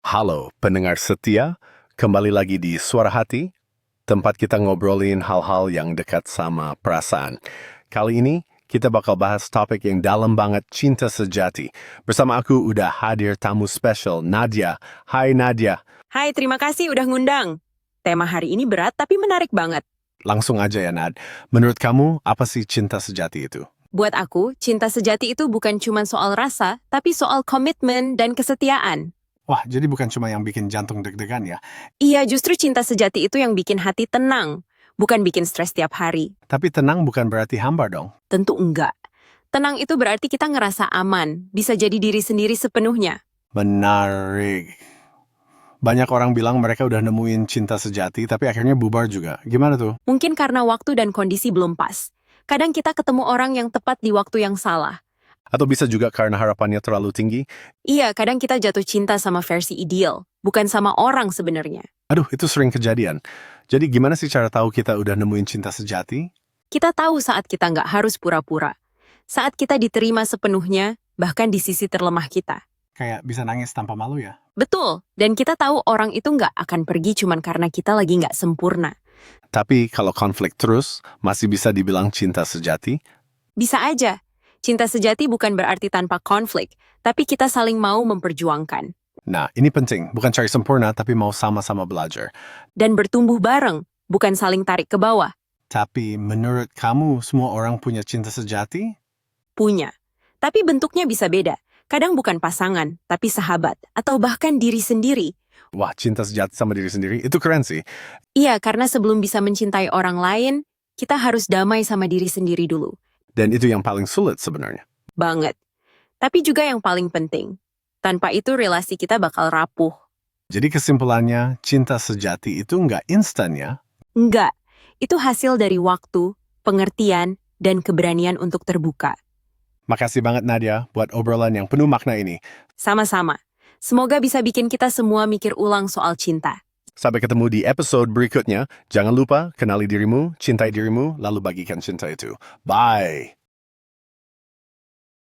Halo pendengar setia, kembali lagi di Suara Hati, tempat kita ngobrolin hal-hal yang dekat sama perasaan. Kali ini kita bakal bahas topik yang dalam banget, cinta sejati. Bersama aku udah hadir tamu spesial, Nadia. Hai Nadia. Hai, terima kasih udah ngundang. Tema hari ini berat tapi menarik banget. Langsung aja ya Nad, menurut kamu apa sih cinta sejati itu? Buat aku, cinta sejati itu bukan cuma soal rasa, tapi soal komitmen dan kesetiaan. Wah, jadi bukan cuma yang bikin jantung deg-degan ya, Iya, justru cinta sejati itu yang bikin hati tenang, bukan bikin stres tiap hari. tapi tenang bukan berarti hambar dong. Tentu enggak. Tenang itu berarti kita ngerasa aman, bisa jadi diri sendiri sepenuhnya. Menarik. Banyak orang bilang mereka udah nemuin cinta sejati, tapi akhirnya bubar juga. Gimana tuh? Mungkin karena waktu dan kondisi belum pas. Kadang kita ketemu orang yang tepat di waktu yang salah. Atau bisa juga karena harapannya terlalu tinggi? Iya, kadang kita jatuh cinta sama versi ideal, bukan sama orang sebenarnya. Aduh, itu sering kejadian. Jadi gimana sih cara tahu kita udah nemuin cinta sejati? Kita tahu saat kita nggak harus pura-pura. Saat kita diterima sepenuhnya, bahkan di sisi terlemah kita. Kayak bisa nangis tanpa malu ya? Betul, dan kita tahu orang itu nggak akan pergi cuman karena kita lagi nggak sempurna. Tapi kalau konflik terus, masih bisa dibilang cinta sejati? Bisa aja. Cinta sejati bukan berarti tanpa konflik, tapi kita saling mau memperjuangkan. Nah, ini penting. Bukan cari sempurna, tapi mau sama-sama belajar. Dan bertumbuh bareng, bukan saling tarik ke bawah. Tapi menurut kamu, semua orang punya cinta sejati? Punya. Tapi bentuknya bisa beda. Kadang bukan pasangan, tapi sahabat, atau bahkan diri sendiri. Wah, cinta sejati sama diri sendiri, itu keren sih. Iya, karena sebelum bisa mencintai orang lain, kita harus damai sama diri sendiri dulu. Dan itu yang paling sulit sebenarnya. Banget. Tapi juga yang paling penting. Tanpa itu relasi kita bakal rapuh. Jadi kesimpulannya, cinta sejati itu nggak instan ya? Enggak. Itu hasil dari waktu, pengertian, dan keberanian untuk terbuka. Makasih banget Nadia buat obrolan yang penuh makna ini. Sama-sama. Semoga bisa bikin kita semua mikir ulang soal cinta. Sampai ketemu di episode berikutnya. Jangan lupa kenali dirimu, cintai dirimu, lalu bagikan cinta itu. Bye!